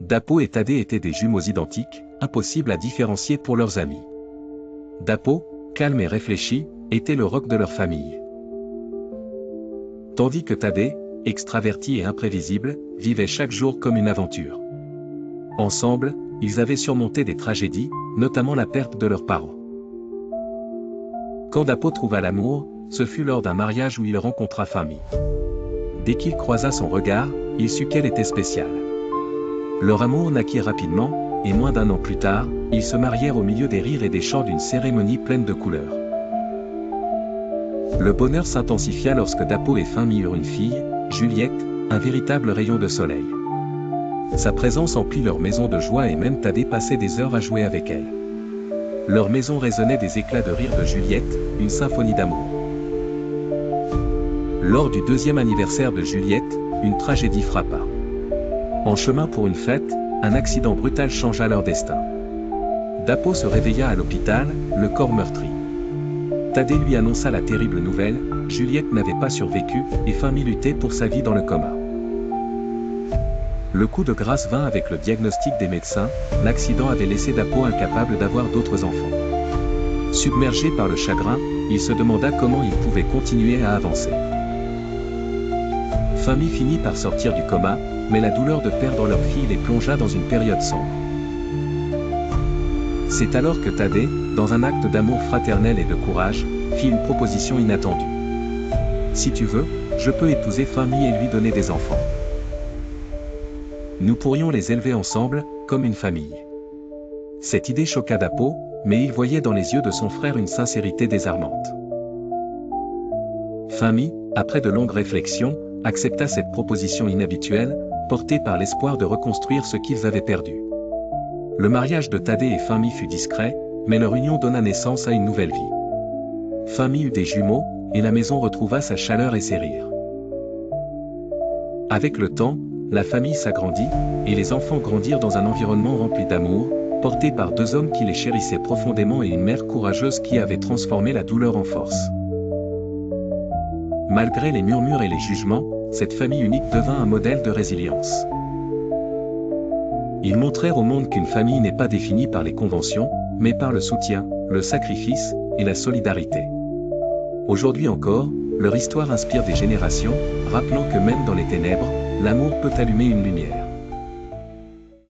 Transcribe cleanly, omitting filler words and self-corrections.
Dapo et Thaddée étaient des jumeaux identiques, impossibles à différencier pour leurs amis. Dapo, calme et réfléchi, était le roc de leur famille. Tandis que Thaddée, extraverti et imprévisible, vivait chaque jour comme une aventure. Ensemble, ils avaient surmonté des tragédies, notamment la perte de leurs parents. Quand Dapo trouva l'amour, ce fut lors d'un mariage où il rencontra Fahmi. Dès qu'il croisa son regard, il sut qu'elle était spéciale. Leur amour naquit rapidement, et moins d'un an plus tard, ils se marièrent au milieu des rires et des chants d'une cérémonie pleine de couleurs. Le bonheur s'intensifia lorsque Dapo et Fahmi eurent une fille, Juliette, un véritable rayon de soleil. Sa présence emplit leur maison de joie et même Thaddée passait des heures à jouer avec elle. Leur maison résonnait des éclats de rire de Juliette, une symphonie d'amour. Lors du 2e anniversaire de Juliette, une tragédie frappa. En chemin pour une fête, un accident brutal changea leur destin. Dapo se réveilla à l'hôpital, le corps meurtri. Thaddée lui annonça la terrible nouvelle, Juliette n'avait pas survécu, et Fahmi luttait pour sa vie dans le coma. Le coup de grâce vint avec le diagnostic des médecins, l'accident avait laissé Dapo incapable d'avoir d'autres enfants. Submergé par le chagrin, il se demanda comment il pouvait continuer à avancer. Fahmi finit par sortir du coma, mais la douleur de perdre leur fille les plongea dans une période sombre. C'est alors que Thaddée, dans un acte d'amour fraternel et de courage, fit une proposition inattendue. « Si tu veux, je peux épouser Fahmi et lui donner des enfants. Nous pourrions les élever ensemble, comme une famille. » Cette idée choqua Dapo, mais il voyait dans les yeux de son frère une sincérité désarmante. Fahmi, après de longues réflexions, accepta cette proposition inhabituelle, porté par l'espoir de reconstruire ce qu'ils avaient perdu. Le mariage de Thaddée et Fahmi fut discret, mais leur union donna naissance à une nouvelle vie. Fahmi eut des jumeaux, et la maison retrouva sa chaleur et ses rires. Avec le temps, la famille s'agrandit, et les enfants grandirent dans un environnement rempli d'amour, portés par 2 hommes qui les chérissaient profondément et une mère courageuse qui avait transformé la douleur en force. Malgré les murmures et les jugements, cette famille unique devint un modèle de résilience. Ils montrèrent au monde qu'une famille n'est pas définie par les conventions, mais par le soutien, le sacrifice, et la solidarité. Aujourd'hui encore, leur histoire inspire des générations, rappelant que même dans les ténèbres, l'amour peut allumer une lumière.